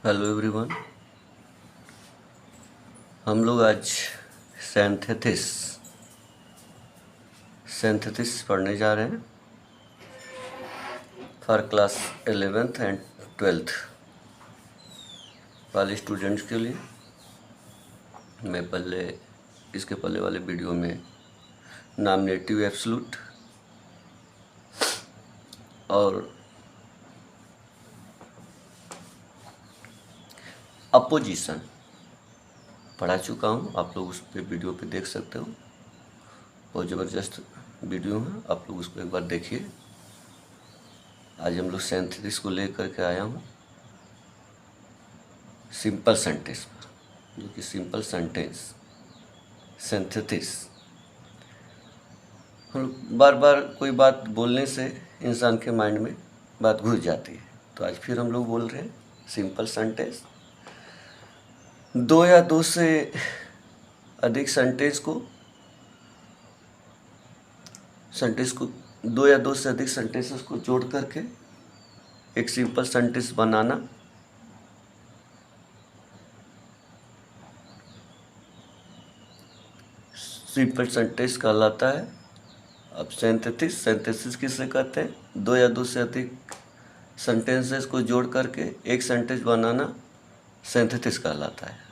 Hello everyone. हम लोग आज सिंथेसिस पढ़ने जा रहे हैं for class 11th and 12th वाले स्टूडेंट्स के लिए। मैं इसके पहले वाले वीडियो में नॉमिनेटिव एब्सोल्यूट और अपोजिशन पढ़ा चुका हूँ। आप लोग उस पे वीडियो पे देख सकते हो, बहुत ज़बरदस्त वीडियो है, आप लोग उसको एक बार देखिए। आज हम लोग सिंथेसिस को लेकर के आया हूँ सिंपल सेंटेंस पर, जो कि सिंपल सेंटेंस सिंथेसिस। हम बार बार कोई बात बोलने से इंसान के माइंड में बात घुस जाती है, तो आज फिर हम लोग बोल रहे हैं सिंपल सेंटेंस। दो या दो से अधिक सेंटेंस को दो या दो से अधिक सेंटेंसेस को जोड़ करके एक सिंपल सेंटेंस बनाना सिंपल सेंटेंस कहलाता है। अब सिंथेसिस किसे कहते हैं? दो या दो से अधिक सेंटेंसेस को जोड़ करके एक सेंटेंस बनाना सिंथेसिस कहलाता है।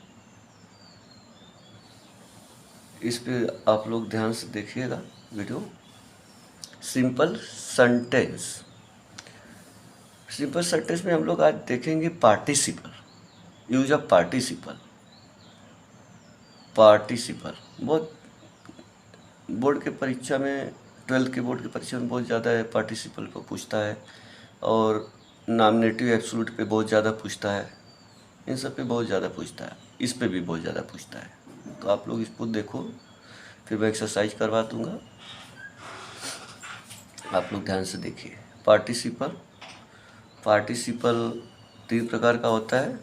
इस पे आप लोग ध्यान से देखिएगा वीडियो। सिंपल सेंटेंस में हम लोग आज देखेंगे पार्टिसिपल, यूज ऑफ पार्टिसिपल। बहुत बोर्ड के परीक्षा में, 12th के बोर्ड की परीक्षा में बहुत ज़्यादा पार्टिसिपल को पूछता है, और नॉमिनेटिव एब्सोल्यूट पे बहुत ज़्यादा पूछता है, इन सब पे बहुत ज़्यादा पूछता है, इस पे भी बहुत ज़्यादा पूछता है। तो आप लोग इसको देखो, फिर मैं एक्सरसाइज करवा दूंगा, आप लोग ध्यान से देखिए। पार्टिसिपल 3 प्रकार का होता है: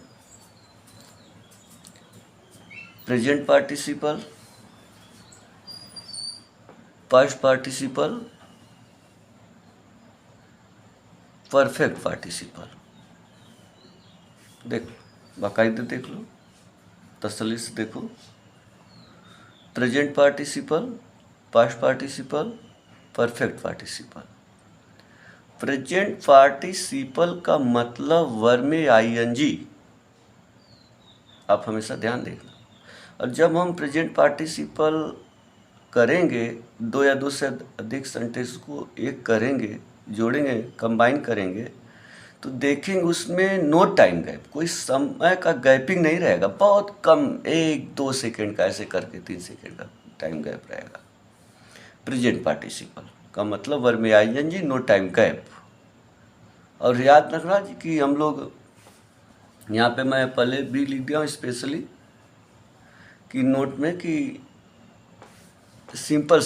present participle, past participle, perfect participle. बाकायदे देख लो, तसल्ली से देखो। Present participle, past participle, perfect participle. Present participle का मतलब वर्ब में आईएनजी, आप हमेशा ध्यान देखना। और जब हम प्रेजेंट पार्टिसिपल करेंगे, दो या दो से अधिक सेंटेंस को एक करेंगे, जोड़ेंगे, कंबाइन करेंगे, तो देखेंगे उसमें नो टाइम गैप, कोई समय का गैपिंग नहीं रहेगा, बहुत कम, 1-2 सेकेंड का, ऐसे करके 3 सेकेंड का टाइम गैप रहेगा। प्रेजेंट पार्टिसिपल का मतलब वर्ब में आईएनजी, नो टाइम गैप। और याद रखना जी कि हम लोग यहाँ पे, मैं पहले भी लिख दिया हूँ स्पेशली कि नोट में, कि सिंपल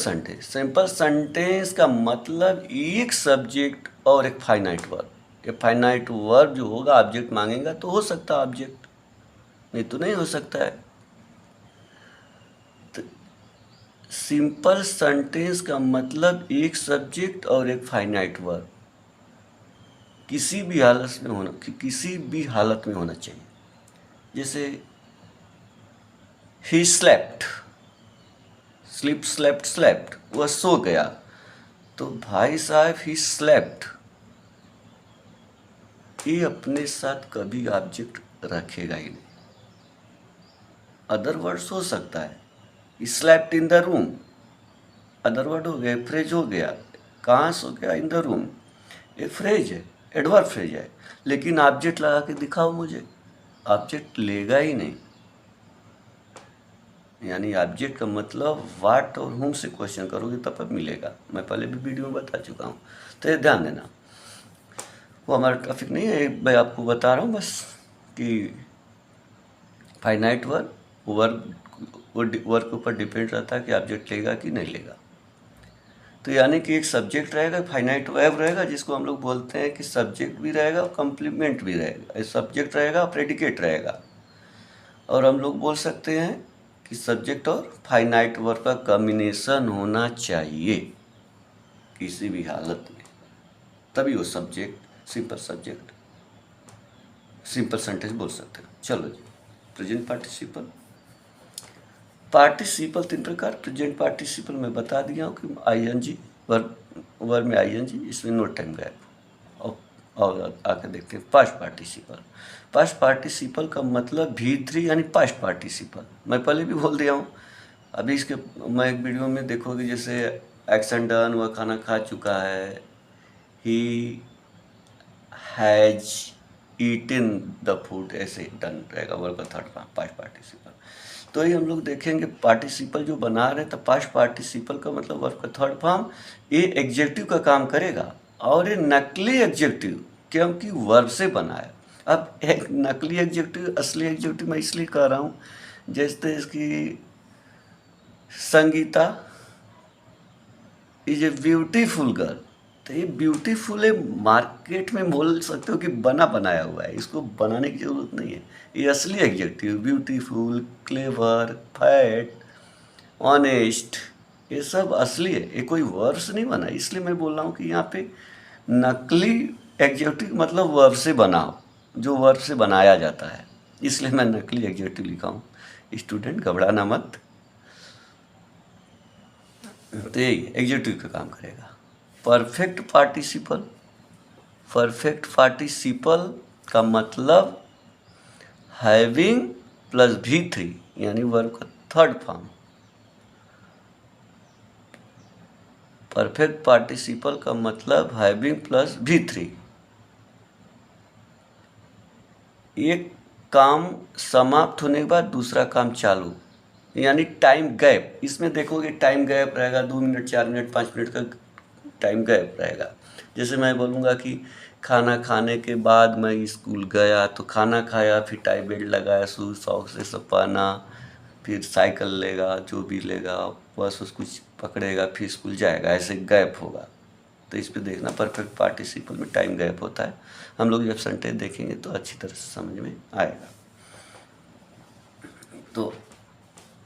सेंटेंस का मतलब एक सब्जेक्ट और एक फाइनाइट वर्ब। ये फाइनाइट वर्ब जो होगा, ऑब्जेक्ट मांगेगा तो हो सकता है ऑब्जेक्ट, नहीं तो नहीं हो सकता है। तो सिंपल सेंटेंस का मतलब एक सब्जेक्ट और एक फाइनाइट वर्ब किसी भी हालत में होना चाहिए। जैसे ही स्लेप्ट, वह सो गया, तो भाई साहब ही स्लेप्ट, ये अपने साथ कभी ऑब्जेक्ट रखेगा ही नहीं। अदर वर्ड्स हो सकता है, he slept in the room, other word हो गया, फ्रेज हो गया, कहाँ सो गया, इन द रूम, ये फ्रेज है, एडवर्ब फ्रेज है। लेकिन ऑब्जेक्ट लगा के दिखाओ मुझे, ऑब्जेक्ट लेगा ही नहीं। यानी ऑब्जेक्ट का मतलब वाट और हुम से क्वेश्चन करोगे तब मिलेगा। मैं पहले भी वीडियो में बता चुका हूँ, तो ये ध्यान देना। वो हमारा टॉपिक नहीं है, मैं आपको बता रहा हूँ बस कि फाइनाइट वर्ब के ऊपर डिपेंड रहता है कि ऑब्जेक्ट लेगा कि नहीं लेगा। तो यानी कि एक सब्जेक्ट रहेगा, फाइनाइट वर्ब रहेगा, जिसको हम लोग बोलते हैं कि सब्जेक्ट भी रहेगा और कंप्लीमेंट भी रहेगा। सब्जेक्ट रहेगा, प्रेडिकेट रहेगा, और हम लोग बोल सकते हैं कि सब्जेक्ट और फाइनाइट वर्ब का कॉम्बिनेशन होना चाहिए किसी भी हालत में, तभी वो subject, simple subject simple sentence बोल सकते हो। चलो जी, प्रेजेंट पार्टिसिपल। पार्टिसिपल 3 प्रकार। प्रेजेंट पार्टिसिपल मैं बता दिया हूँ कि आईएनजी, वर्ब में आईएनजी, इसमें नो टाइम गैप। और आकर देखते हैं पास्ट पार्टिसिपल। पास्ट पार्टिसिपल का मतलब V3 यानी पास्ट पार्टिसिपल। मैं पहले भी बोल दिया हूँ, अभी इसके मैं एक वीडियो में देखोगे, जैसे एक्शन डन, वह खाना खा चुका है, he has eaten the food, ऐसे डन रहेगा वर्ब का थर्ड फॉर्म पास्ट पार्टिसिपल। तो ये हम लोग देखेंगे पार्टिसिपल जो बना रहे हैं, तो पास्ट पार्टिसिपल का मतलब वर्ब का थर्ड फॉर्म ये एग्जेक्टिव का काम करेगा, और ये नकली एग्जेक्टिव क्योंकि वर्ब से बना है। अब एक नकली एग्जेक्टिव असली एग्जेक्टिव मैं इसलिए कह रहा हूँ, जैसे इसकी Sangeeta is a beautiful girl, तो ये ब्यूटीफुल है मार्केट में बोल सकते हो कि बना बनाया हुआ है, इसको बनाने की ज़रूरत नहीं है। ये असली executive beautiful, clever, fat, honest, ये सब असली है, ये कोई वर्ब से नहीं बना। इसलिए मैं बोल रहा हूँ कि यहाँ पे नकली एग्जेक्टिव मतलब वर्ब से बनाओ, जो वर्ब से बनाया जाता है, इसलिए मैं नकली एग्जेक्टिव लिखा हूँ। स्टूडेंट घबराना मत, तो यही एग्जेक्टिव का काम करेगा। Perfect participle. परफेक्ट पार्टिसिपल का मतलब हैविंग प्लस V3 यानी वर्ब का थर्ड फॉर्म। परफेक्ट पार्टिसिपल का मतलब हैविंग प्लस V3। एक काम समाप्त होने के बाद दूसरा काम चालू, यानी टाइम गैप। इसमें देखोगे टाइम गैप रहेगा 2 मिनट, 4 मिनट, 5 मिनट का टाइम गैप रहेगा। जैसे मैं बोलूँगा कि खाना खाने के बाद मैं स्कूल गया, तो खाना खाया, फिर टाई बेल्ट लगाया, शूज सॉक्स से सब पहना, फिर साइकिल लेगा, जो भी लेगा, बस उसको पकड़ेगा, फिर स्कूल जाएगा, ऐसे गैप होगा। तो इस पे देखना, परफेक्ट पार्टिसिपल में टाइम गैप होता है। हम लोग जब सेंटेंस देखेंगे तो अच्छी तरह से समझ में आएगा। तो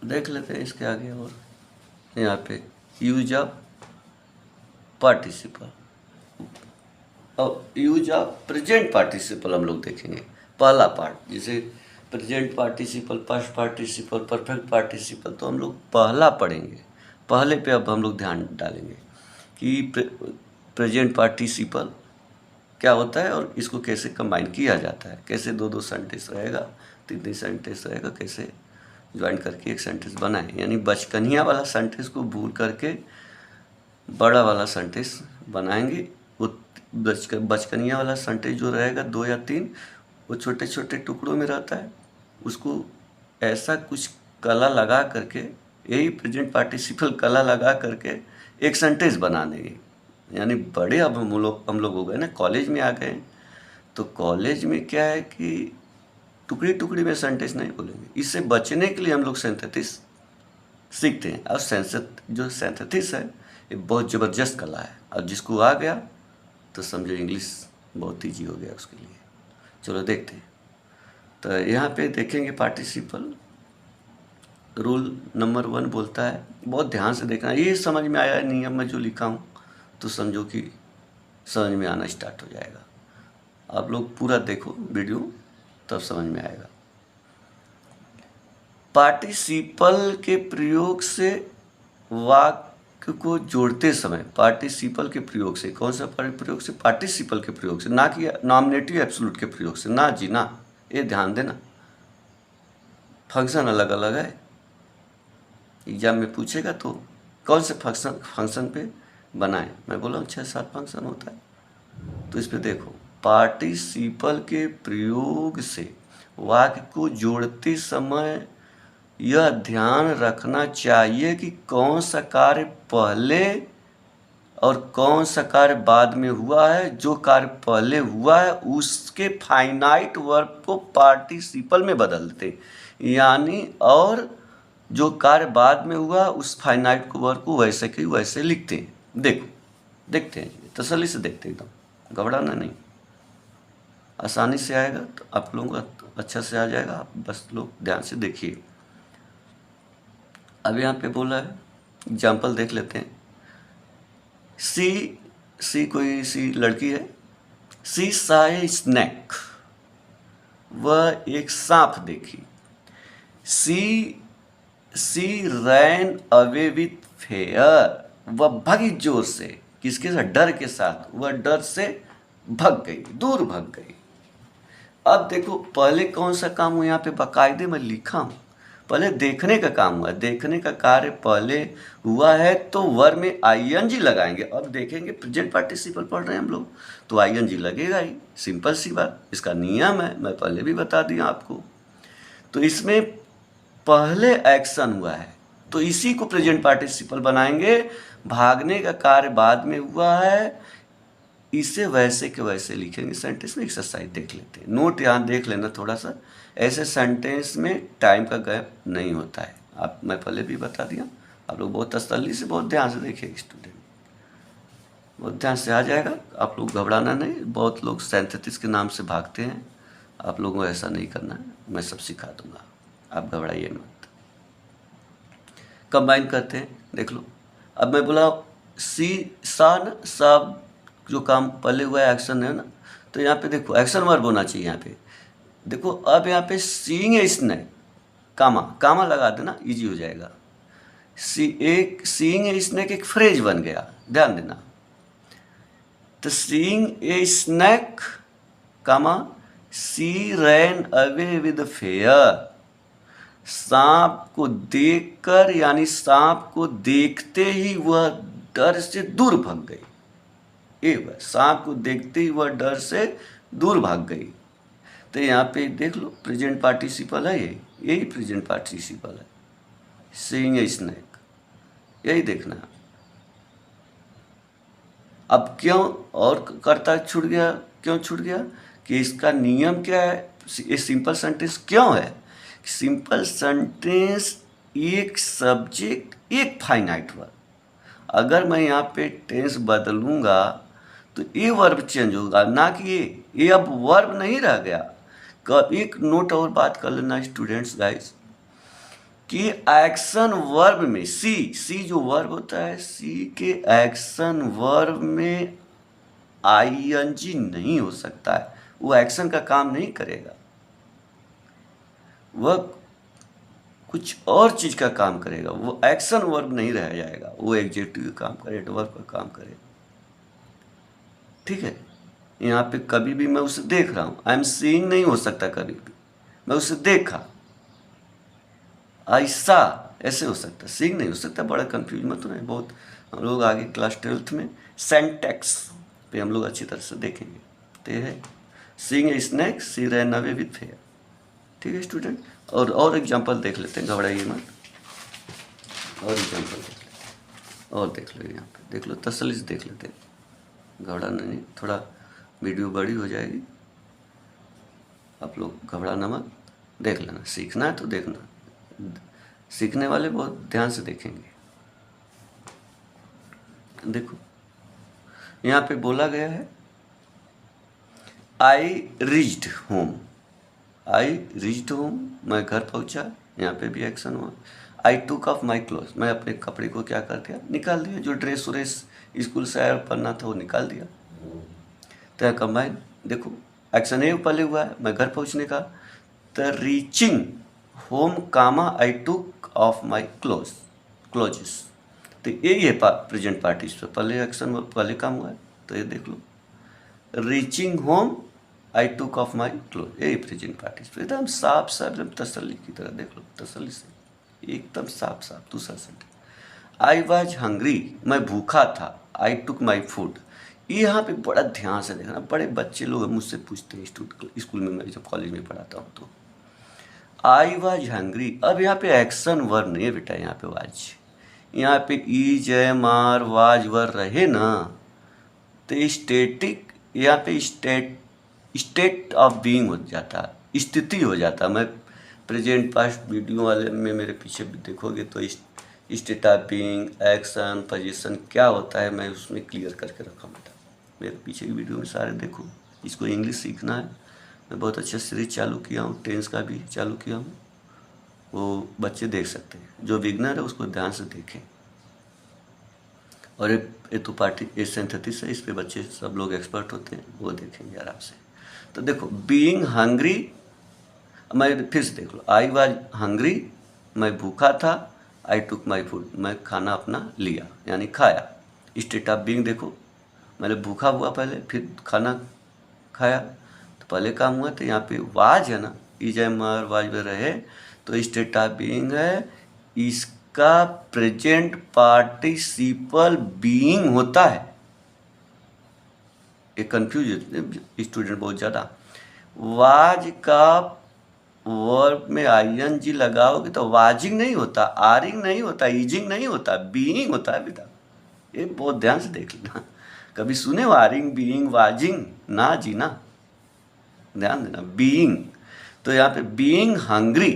देख लेते हैं इसके आगे। और यहाँ पे यूज ऑफ पार्टिसिपल और यूज ऑफ प्रेजेंट पार्टिसिपल हम लोग देखेंगे। पहला पार्ट, जैसे present participle, past participle, perfect participle, तो हम लोग पहला पढ़ेंगे। पहले पे अब हम लोग ध्यान डालेंगे कि प्रेजेंट पार्टिसिपल क्या होता है और इसको कैसे कंबाइन किया जाता है, कैसे 2-2 सेंटेंस रहेगा, 3-3 सेंटेंस रहेगा, कैसे ज्वाइन करके एक सेंटेंस बनाएं। यानी बचकनिया वाला सेंटेंस को भूल करके बड़ा वाला सेंटेंस बनाएंगे। वो बचकनिया वाला सेंटेंस जो रहेगा 2 या 3, वो छोटे छोटे टुकड़ों में रहता है, उसको ऐसा कुछ कला लगा करके, यही प्रेजेंट पार्टिसिपल कला लगा करके एक सेंटेंस बना देंगे। यानी बड़े अब हम लोग हो गए ना, कॉलेज में आ गए, तो कॉलेज में क्या है कि टुकड़ी टुकड़ी में सेंटेंस नहीं बोलेंगे। इससे बचने के लिए हम लोग सिंथेसिस सीखते हैं। और जो सिंथेसिस है ये बहुत ज़बरदस्त कला है, और जिसको आ गया तो समझो इंग्लिश बहुत ईजी हो गया उसके लिए। चलो देखते हैं। तो यहाँ पे देखेंगे पार्टिसिपल रूल नंबर 1 बोलता है, बहुत ध्यान से देखना, ये समझ में आया नियम में जो लिखा हूँ तो समझो कि समझ में आना स्टार्ट हो जाएगा। आप लोग पूरा देखो वीडियो, तब समझ में आएगा। पार्टिसिपल के प्रयोग से वाक्य को जोड़ते समय, पार्टिसिपल के प्रयोग से, कौन सा प्रयोग से? पार्टिसिपल के प्रयोग से, ना कि नॉमिनेटिव एब्सोल्यूट के प्रयोग से, ना जी ना, ये ध्यान देना। फंक्शन अलग अलग है, एग्जाम में पूछेगा तो कौन से फंक्शन पे बनाएं। मैं बोला 6-7 फंक्शन होता है, तो इस पे देखो। पार्टिसिपल के प्रयोग से वाक्य को जोड़ते समय यह ध्यान रखना चाहिए कि कौन सा कार्य पहले और कौन सा कार्य बाद में हुआ है। जो कार्य पहले हुआ है उसके फाइनाइट वर्ब को पार्टिसिपल में बदलते, यानी और जो कार्य बाद में हुआ उस फाइनाइट वर्ब को वैसे के वैसे लिखते हैं। देखो, देखते हैं, तसल्ली से देखते हैं, एकदम घबराना नहीं, आसानी से आएगा, तो आप लोगों को अच्छा से आ जाएगा। आप बस लोग ध्यान से देखिए। अब यहाँ पे बोला है, एग्जाम्पल देख लेते हैं। सी कोई सी लड़की है, सी साय स्नैक, वह एक सांप देखी। सी रैन अवे विथ फेयर, वह भगी जोर से, किसके साथ? डर के साथ। वह डर से भग गई, दूर भग गई। अब देखो पहले कौन सा काम हुआ, यहाँ पे बाकायदे में लिखा हूँ, पहले देखने का काम हुआ। देखने का कार्य पहले हुआ है तो वर्ब में आईएनजी लगाएंगे। अब देखेंगे प्रेजेंट पार्टिसिपल पढ़ रहे हैं हम लोग, तो आईएनजी लगेगा ही, सिंपल सी बात, इसका नियम है, मैं पहले भी बता दिया आपको। तो इसमें पहले एक्शन हुआ है तो इसी को प्रेजेंट पार्टिसिपल बनाएंगे। भागने का कार्य बाद में हुआ है, इसे वैसे के वैसे लिखेंगे। सेंटेंस में एक्सरसाइज देख लेते हैं, नोट यहाँ देख लेना थोड़ा सा। ऐसे सेंटेंस में टाइम का गैप नहीं होता है, आप, मैं पहले भी बता दिया। आप लोग बहुत तसल्ली से, बहुत ध्यान से देखिए, स्टूडेंट बहुत ध्यान से आ जाएगा। आप लोग घबराना नहीं, बहुत लोग सिंथेसिस के नाम से भागते हैं, आप लोगों को ऐसा नहीं करना है, मैं सब सिखा दूंगा, आप घबराइए मत। कंबाइन करते हैं, देख लो। अब मैं बोला सा जो काम पहले हुआ है एक्शन है ना, तो यहाँ पे देखो एक्शन वर्ब होना चाहिए। यहाँ पे देखो, अब यहाँ पे सीइंग ए स्नैक, कामा लगा देना, इजी हो जाएगा। सीइंग ए स्नैक एक फ्रेज बन गया, ध्यान देना। तो seeing a snake, she ran away with fear, सांप को देखकर यानी सांप को देखते ही वह डर से दूर भाग गई। सांप को देखते ही वह डर से दूर भाग गई। तो यहाँ पे देख लो प्रेजेंट पार्टिसिपल है, यही प्रेजेंट पार्टिसिपल है, सीइंग ए स्नैक, यही देखना। अब क्यों और कर्ता छूट गया, क्यों छूट गया? कि इसका नियम क्या है? ये सिंपल सेंटेंस क्यों है? सिंपल सेंटेंस एक सब्जेक्ट एक फाइनाइट वर्ब। अगर मैं यहाँ पे टेंस बदलूंगा तो ये वर्ब चेंज होगा, ना कि ये अब वर्ब नहीं रह गया। एक नोट और बात कर लेना स्टूडेंट्स गाइस, कि एक्शन वर्ब में सी जो वर्ब होता है, सी के एक्शन वर्ब में आईएनजी नहीं हो सकता है, वो एक्शन का काम नहीं करेगा, वह कुछ और चीज का काम करेगा, वो एक्शन वर्ब नहीं रह जाएगा, वो एडजेक्टिव का काम करे, एडवर्ब का काम करे। ठीक है, यहाँ पे कभी भी मैं उसे देख रहा हूँ, आई एम सीइंग नहीं हो सकता, कभी भी मैं उसे देखा, ऐसा ऐसे हो सकता, सीइंग नहीं हो सकता। बड़ा कंफ्यूज मत होना, बहुत हम लोग आगे क्लास 12th में सेंटेक्स पे हम लोग अच्छी तरह से देखेंगे। तो ये है seeing a snake, she ran away with fear. ठीक है स्टूडेंट, और एग्जाम्पल देख लेते हैं, घबराइए मत, और एग्जाम्पल देख लेते, और देख लो, यहाँ पे देख लो, तसल्ली से देख लेते हैं, घबराना नहीं, थोड़ा वीडियो बड़ी हो जाएगी, आप लोग घबराना मत, देख लेना, सीखना है तो देखना, सीखने वाले बहुत ध्यान से देखेंगे। देखो यहाँ पे बोला गया है I reached home, I reached home, मैं घर पहुंचा, यहाँ पे भी एक्शन हुआ। आई टुक ऑफ माई क्लोथ, मैं अपने कपड़े को क्या कर दिया, निकाल दिया, जो ड्रेस व्रेस स्कूल से आया पढ़ना था वो निकाल दिया। तो कंबाइन देखो, एक्शन ए पहले हुआ है, मैं घर पहुंचने का, तो reaching home I took off my clothes, तो यही है प्रेजेंट पार्टिसिपल, पहले एक्शन पहले काम हुआ है। तो ये देख लो, reaching home I took off my cloth, यही प्रेजेंट पार्टिसिपल, एकदम साफ साफ, एकदम तसल्ली की तरह देख लो, तसल्ली से एकदम साफ साफ। दूसरा सेंटेंस, आई वॉज हंग्री, मैं भूखा था, आई टुक माई फूड, यहाँ पे बड़ा ध्यान से देखना, बड़े बच्चे लोग मुझसे पूछते हैं स्कूल में, मैं जब कॉलेज में पढ़ाता हूँ तो आई वॉज हंग्री, अब यहाँ पे एक्शन वर्ब नहीं है बेटा, यहाँ पे वाज, यहाँ पे is am are was verb रहे ना, तो स्टेटिक, यहाँ पे स्टेट ऑफ बीइंग हो जाता, स्थिति हो जाता। मैं प्रेजेंट पास्ट वीडियो वाले में मेरे पीछे भी देखोगे तो state of being, action, position क्या होता है, मैं उसमें क्लियर करके रखा बेटा, मेरे पीछे की वीडियो में सारे देखो। इसको इंग्लिश सीखना है, मैं बहुत अच्छा सीरीज चालू किया हूँ, टेंस का भी चालू किया हूँ, वो बच्चे देख सकते हैं, जो बिगनर है उसको ध्यान से देखें। और ये तो ये सिंथेसिस है, इस पे बच्चे सब लोग एक्सपर्ट होते हैं, वो देखेंगे आराम से। तो देखो, बीइंग हंग्री मैं फिर से देख लो, आई वॉज हंग्री, मैं भूखा था, आई टुक माई फूड, मैं खाना अपना लिया यानी खाया। स्टेट ऑफ बीइंग देखो, मैंने भूखा हुआ पहले, फिर खाना खाया, तो पहले काम हुआ। तो यहाँ पे वाज है ना, इज एम आर वाज में रहे तो स्टेट ऑफ बीइंग है, इसका प्रेजेंट पार्टिसिपल बीइंग होता है। एक कंफ्यूज स्टूडेंट बहुत ज़्यादा, वाज का वर्ब में आईएनजी लगाओगे तो वाजिंग नहीं होता, आरिंग नहीं होता, ईजिंग नहीं होता, बीइंग होता है बेटा। ये बहुत ध्यान से देख लेना, कभी सुने वारिंग, बीइंग, वाजिंग? ना जी ना, ध्यान देना, बीइंग। तो यहाँ पे बीइंग हंग्री,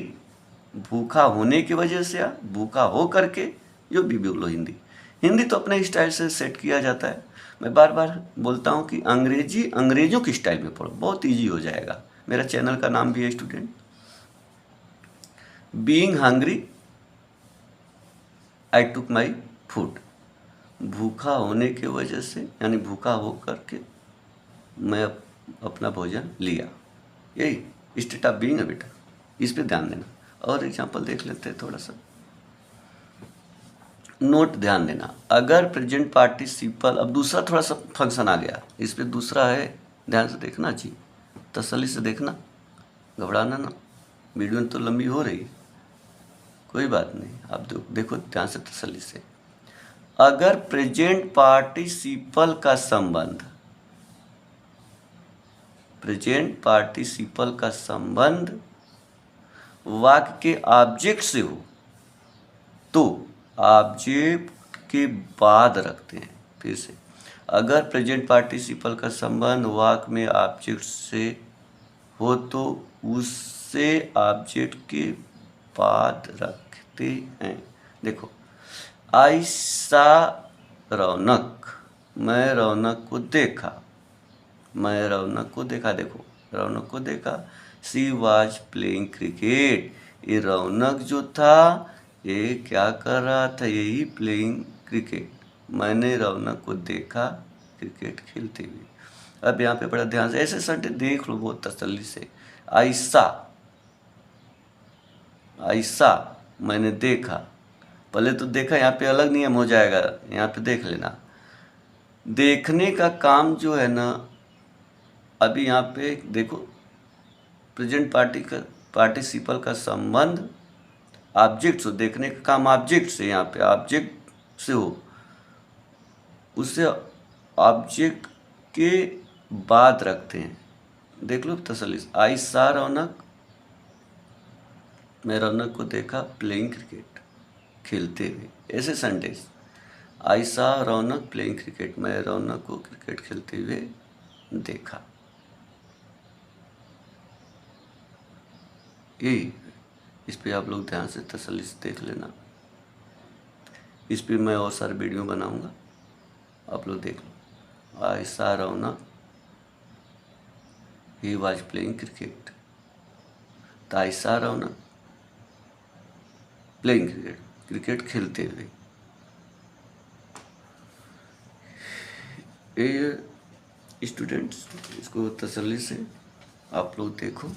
भूखा होने की वजह से या भूखा हो करके, जो भी बोलो हिंदी। हिंदी तो अपने स्टाइल से सेट किया जाता है। मैं बार बार बोलता हूँ कि अंग्रेजी अंग्रेजों की स्टाइल में पढ़ो, बहुत इजी हो जाएगा। मेरा चैनल का नाम भी है student. Being hungry, I took my food, भूखा होने की वजह से यानी भूखा हो करके मैं अपना भोजन लिया, यही स्टेट ऑफ बीइंग है बेटा, इस पे ध्यान देना। और एग्जांपल देख लेते हैं थोड़ा सा। नोट ध्यान देना, अगर प्रेजेंट पार्टिसिपल, अब दूसरा थोड़ा सा फंक्शन आ गया, इस पे दूसरा है, ध्यान से देखना जी, तसल्ली से देखना, घबराना ना। वीडियो तो लंबी हो रही है, कोई बात नहीं, आप देखो ध्यान से, तसल्ली से। अगर प्रेजेंट पार्टिसिपल का संबंध, प्रेजेंट पार्टिसिपल का संबंध वाक्य के ऑब्जेक्ट से हो तो ऑब्जेक्ट के बाद रखते हैं। फिर से, अगर प्रेजेंट पार्टिसिपल का संबंध वाक्य में ऑब्जेक्ट से हो तो उससे ऑब्जेक्ट के बाद रखते हैं। देखो, आई सा रौनक, मैं रौनक को देखा, मैं रौनक को देखा, देखो रौनक को देखा। सी वॉज प्लेइंग क्रिकेट, ये रौनक जो था ये क्या कर रहा था, यही प्लेइंग क्रिकेट, मैंने रौनक को देखा क्रिकेट खेलते हुए। अब यहाँ पे बड़ा ध्यान से ऐसे सेंटेंस देख लो बहुत तसल्ली से। ऐसा, ऐसा मैंने देखा, पहले तो देखा, यहाँ पे अलग नियम हो जाएगा, यहाँ पे देख लेना। देखने का काम जो है ना, अभी यहाँ पे देखो, प्रेजेंट पार्टिसिपल का संबंध ऑब्जेक्ट से, देखने का काम ऑब्जेक्ट से, यहाँ पे ऑब्जेक्ट से हो, उससे ऑब्जेक्ट के बाद रखते हैं। देख लो तसल्ली से, आई सा रौनक, मैं रौनक को देखा प्लेइंग क्रिकेट, खेलते हुए, ऐसे सेंटेंस। आई सा रौनक प्लेइंग क्रिकेट, मैं रौनक को क्रिकेट खेलते हुए देखा। यही, इस पे आप लोग ध्यान से तसल्ली से देख लेना। इस पे मैं और सारे वीडियो बनाऊंगा, आप लोग देख लो। आई सा रौनक, ही वॉज प्लेइंग क्रिकेट, तो आई सा रौनक प्लेइंग क्रिकेट, क्रिकेट खेलते हुए। ये स्टूडेंट्स, इसको तसल्ली से आप लोग देखो,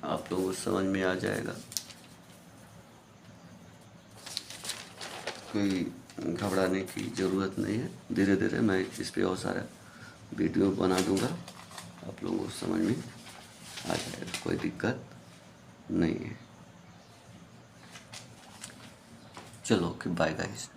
आप लोगों को समझ में आ जाएगा, कोई घबराने की ज़रूरत नहीं है। धीरे धीरे मैं इस पे और सारा वीडियो बना दूंगा, आप लोगों को समझ में आ जाएगा, कोई दिक्कत नहीं है। चलो कि बाय गाइस।